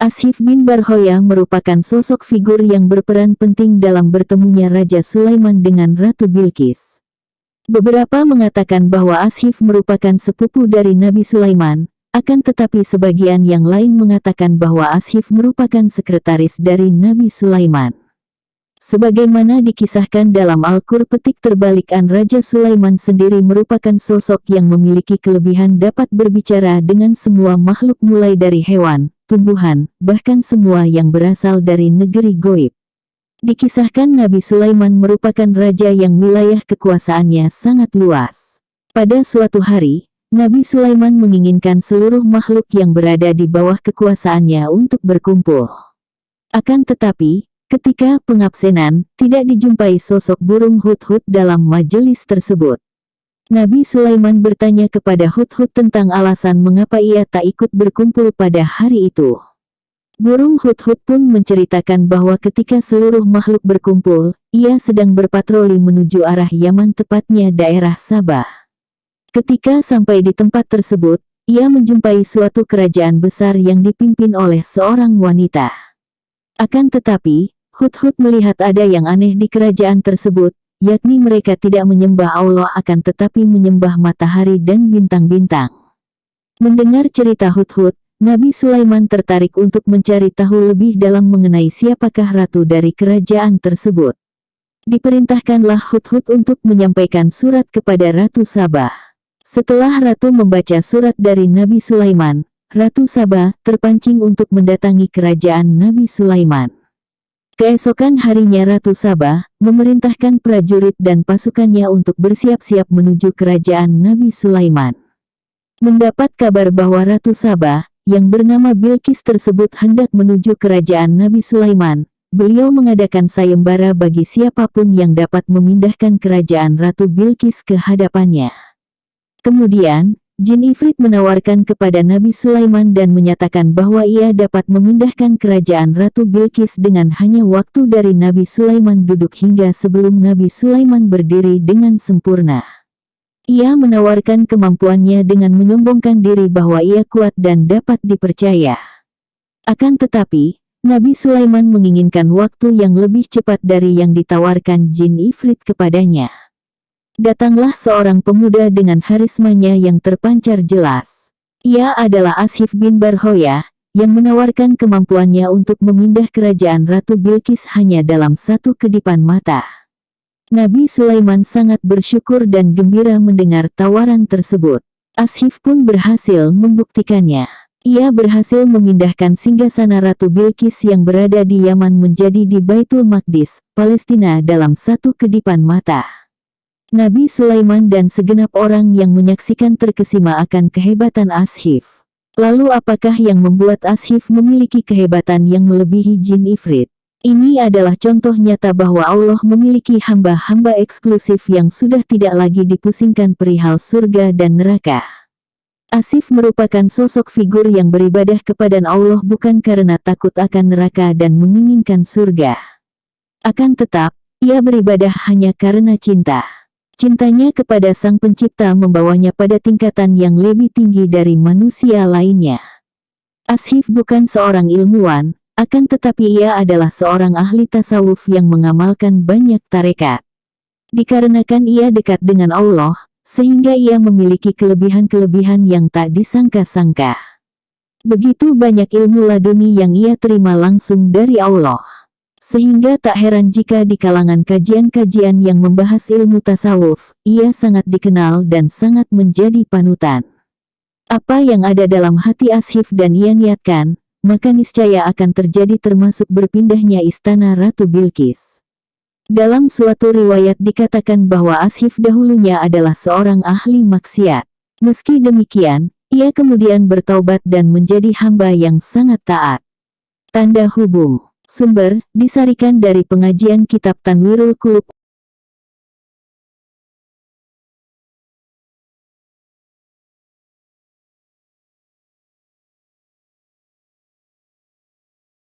Ashif bin Barhoya merupakan sosok figur yang berperan penting dalam bertemunya Raja Sulaiman dengan Ratu Bilqis. Beberapa mengatakan bahwa Ashif merupakan sepupu dari Nabi Sulaiman, akan tetapi sebagian yang lain mengatakan bahwa Ashif merupakan sekretaris dari Nabi Sulaiman. Sebagaimana dikisahkan dalam Al-Qur petik terbalikan, Raja Sulaiman sendiri merupakan sosok yang memiliki kelebihan dapat berbicara dengan semua makhluk mulai dari hewan, tumbuhan, bahkan semua yang berasal dari negeri goib. Dikisahkan Nabi Sulaiman merupakan raja yang wilayah kekuasaannya sangat luas. Pada suatu hari, Nabi Sulaiman menginginkan seluruh makhluk yang berada di bawah kekuasaannya untuk berkumpul. Akan tetapi, ketika pengabsenan, tidak dijumpai sosok burung hudhud dalam majelis tersebut. Nabi Sulaiman bertanya kepada hudhud tentang alasan mengapa ia tak ikut berkumpul pada hari itu. Burung hudhud pun menceritakan bahwa ketika seluruh makhluk berkumpul, ia sedang berpatroli menuju arah Yaman, tepatnya daerah Sabah. Ketika sampai di tempat tersebut, ia menjumpai suatu kerajaan besar yang dipimpin oleh seorang wanita. Akan tetapi, Hudhud melihat ada yang aneh di kerajaan tersebut, yakni mereka tidak menyembah Allah akan tetapi menyembah matahari dan bintang-bintang. Mendengar cerita Hudhud, Nabi Sulaiman tertarik untuk mencari tahu lebih dalam mengenai siapakah ratu dari kerajaan tersebut. Diperintahkanlah Hudhud untuk menyampaikan surat kepada Ratu Sabah. Setelah ratu membaca surat dari Nabi Sulaiman, Ratu Sabah terpancing untuk mendatangi kerajaan Nabi Sulaiman. Keesokan harinya Ratu Sabah memerintahkan prajurit dan pasukannya untuk bersiap-siap menuju kerajaan Nabi Sulaiman. Mendapat kabar bahwa Ratu Sabah, yang bernama Bilqis tersebut hendak menuju kerajaan Nabi Sulaiman, beliau mengadakan sayembara bagi siapapun yang dapat memindahkan kerajaan Ratu Bilqis ke hadapannya. Kemudian, Jin Ifrit menawarkan kepada Nabi Sulaiman dan menyatakan bahwa ia dapat memindahkan kerajaan Ratu Bilqis dengan hanya waktu dari Nabi Sulaiman duduk hingga sebelum Nabi Sulaiman berdiri dengan sempurna. Ia menawarkan kemampuannya dengan menyombongkan diri bahwa ia kuat dan dapat dipercaya. Akan tetapi, Nabi Sulaiman menginginkan waktu yang lebih cepat dari yang ditawarkan Jin Ifrit kepadanya. Datanglah seorang pemuda dengan harismanya yang terpancar jelas. Ia adalah Ashif bin Barhoya, yang menawarkan kemampuannya untuk memindah kerajaan Ratu Bilqis hanya dalam satu kedipan mata. Nabi Sulaiman sangat bersyukur dan gembira mendengar tawaran tersebut. Ashif pun berhasil membuktikannya. Ia berhasil memindahkan singgasana Ratu Bilqis yang berada di Yaman menjadi di Baitul Maqdis, Palestina dalam satu kedipan mata. Nabi Sulaiman dan segenap orang yang menyaksikan terkesima akan kehebatan Ashif. Lalu apakah yang membuat Ashif memiliki kehebatan yang melebihi Jin Ifrit? Ini adalah contoh nyata bahwa Allah memiliki hamba-hamba eksklusif yang sudah tidak lagi dipusingkan perihal surga dan neraka. Ashif merupakan sosok figur yang beribadah kepada Allah bukan karena takut akan neraka dan menginginkan surga. Akan tetap, ia beribadah hanya karena cinta. Cintanya kepada Sang Pencipta membawanya pada tingkatan yang lebih tinggi dari manusia lainnya. Ashif bukan seorang ilmuwan, akan tetapi ia adalah seorang ahli tasawuf yang mengamalkan banyak tarekat. Dikarenakan ia dekat dengan Allah, sehingga ia memiliki kelebihan-kelebihan yang tak disangka-sangka. Begitu banyak ilmu laduni yang ia terima langsung dari Allah. Sehingga tak heran jika di kalangan kajian-kajian yang membahas ilmu tasawuf, ia sangat dikenal dan sangat menjadi panutan. Apa yang ada dalam hati Ashif dan ia niatkan, maka niscaya akan terjadi termasuk berpindahnya istana Ratu Bilqis. Dalam suatu riwayat dikatakan bahwa Ashif dahulunya adalah seorang ahli maksiat. Meski demikian, ia kemudian bertaubat dan menjadi hamba yang sangat taat. Tanda hubung. Sumber, disarikan dari pengajian kitab Tanwirul Qulub.